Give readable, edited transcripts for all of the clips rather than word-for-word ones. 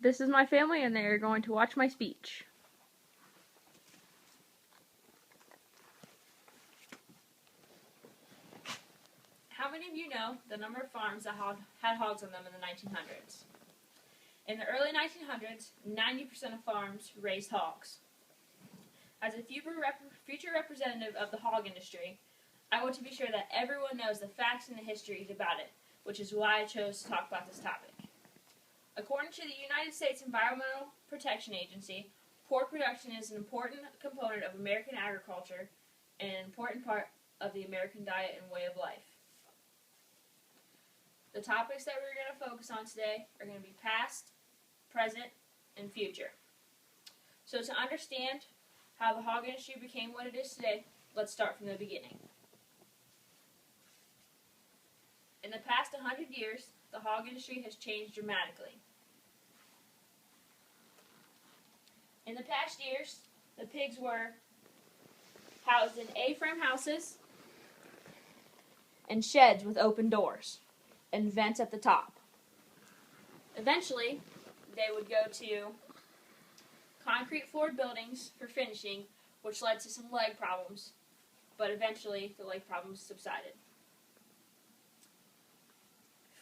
This is my family, and they are going to watch my speech. How many of you know the number of farms that had hogs on them in the 1900s? In the early 1900s, 90% of farms raised hogs. As a future representative of the hog industry, I want to be sure that everyone knows the facts and the histories about it, which is why I chose to talk about this topic. According to the United States Environmental Protection Agency, pork production is an important component of American agriculture and an important part of the American diet and way of life. The topics that we're going to focus on today are going to be past, present, and future. So to understand how the hog industry became what it is today, let's start from the beginning. In the past 100 years, the hog industry has changed dramatically. In the past years, the pigs were housed in A-frame houses and sheds with open doors and vents at the top. Eventually, they would go to concrete floored buildings for finishing, which led to some leg problems, but eventually the leg problems subsided.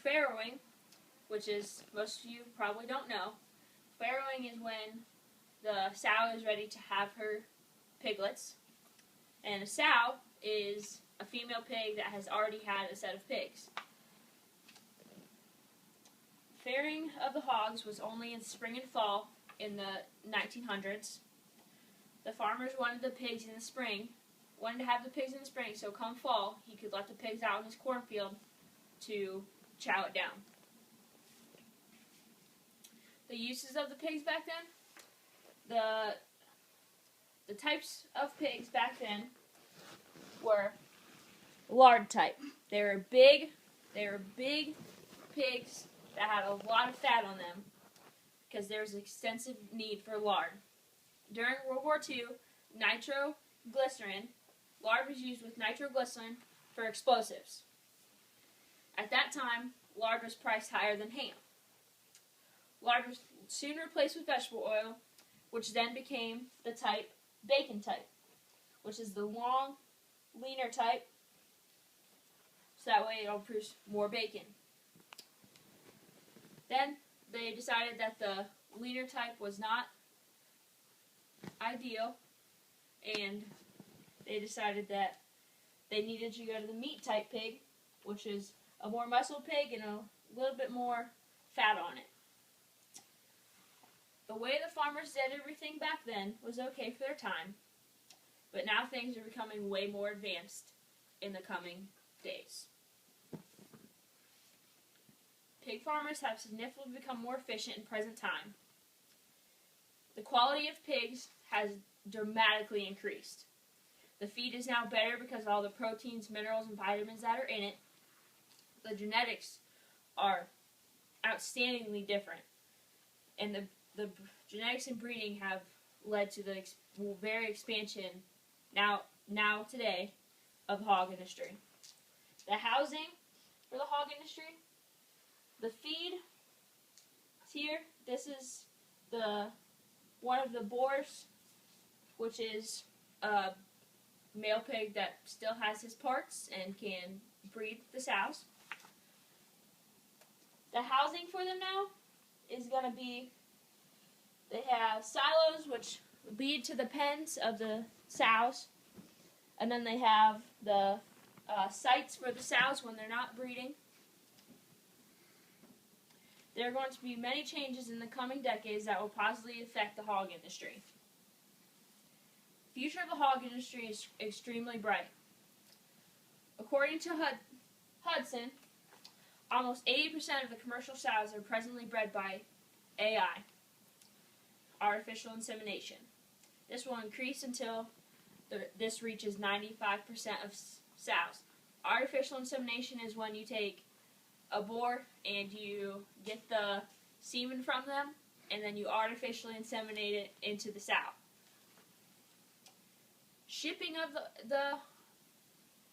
Farrowing, which is, most of you probably don't know, farrowing is when the sow is ready to have her piglets, and a sow is a female pig that has already had a set of pigs. Farrowing of the hogs was only in spring and fall in the 1900s. The farmers wanted to have the pigs in the spring, so come fall, he could let the pigs out in his cornfield to chow it down. The uses of the pigs back then, the types of pigs back then were lard type. They were big pigs that had a lot of fat on them because there was extensive need for lard. During World War II, lard was used with nitroglycerin for explosives. At that time, lard was priced higher than ham. Lard was soon replaced with vegetable oil, which then became the bacon type, which is the long, leaner type, so that way it'll produce more bacon. Then they decided that the leaner type was not ideal, and they decided that they needed to go to the meat type pig, which is a more muscle pig and a little bit more fat on it. The way the farmers did everything back then was okay for their time, but now things are becoming way more advanced in the coming days. Pig farmers have significantly become more efficient in present time. The quality of pigs has dramatically increased. The feed is now better because of all the proteins, minerals, and vitamins that are in it. The genetics are outstandingly different, and the genetics and breeding have led to the very expansion now today of the hog industry. The housing for the hog industry, the feed here. This is one of the boars, which is a male pig that still has his parts and can breed the sows. The housing for them now is going to be, they have silos which lead to the pens of the sows, and then they have the sites for the sows when they're not breeding. There are going to be many changes in the coming decades that will positively affect the hog industry. The future of the hog industry is extremely bright. According to Hudson, almost 80% of the commercial sows are presently bred by AI, artificial insemination. This will increase until this reaches 95% of sows. Artificial insemination is when you take a boar and you get the semen from them, and then you artificially inseminate it into the sow. Shipping of the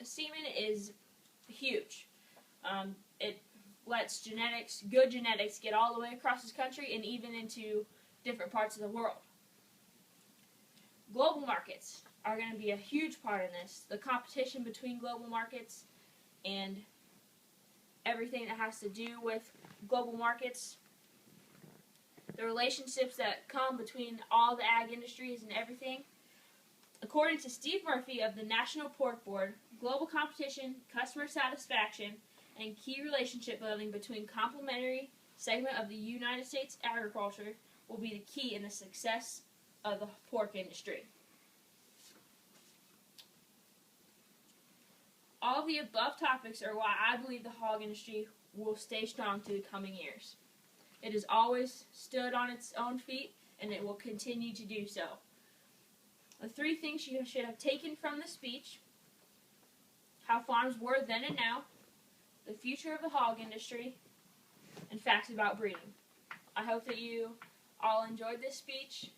semen is huge. lets good genetics, get all the way across this country and even into different parts of the world. Global markets are going to be a huge part in this. The competition between global markets and everything that has to do with global markets. The relationships that come between all the ag industries and everything. According to Steve Murphy of the National Pork Board, global competition, customer satisfaction, and key relationship building between complementary segment of the United States agriculture will be the key in the success of the pork industry. All the above topics are why I believe the hog industry will stay strong through the coming years. It has always stood on its own feet, and it will continue to do so. The 3 things you should have taken from the speech: how farms were then and now, the future of the hog industry, and facts about breeding. I hope that you all enjoyed this speech.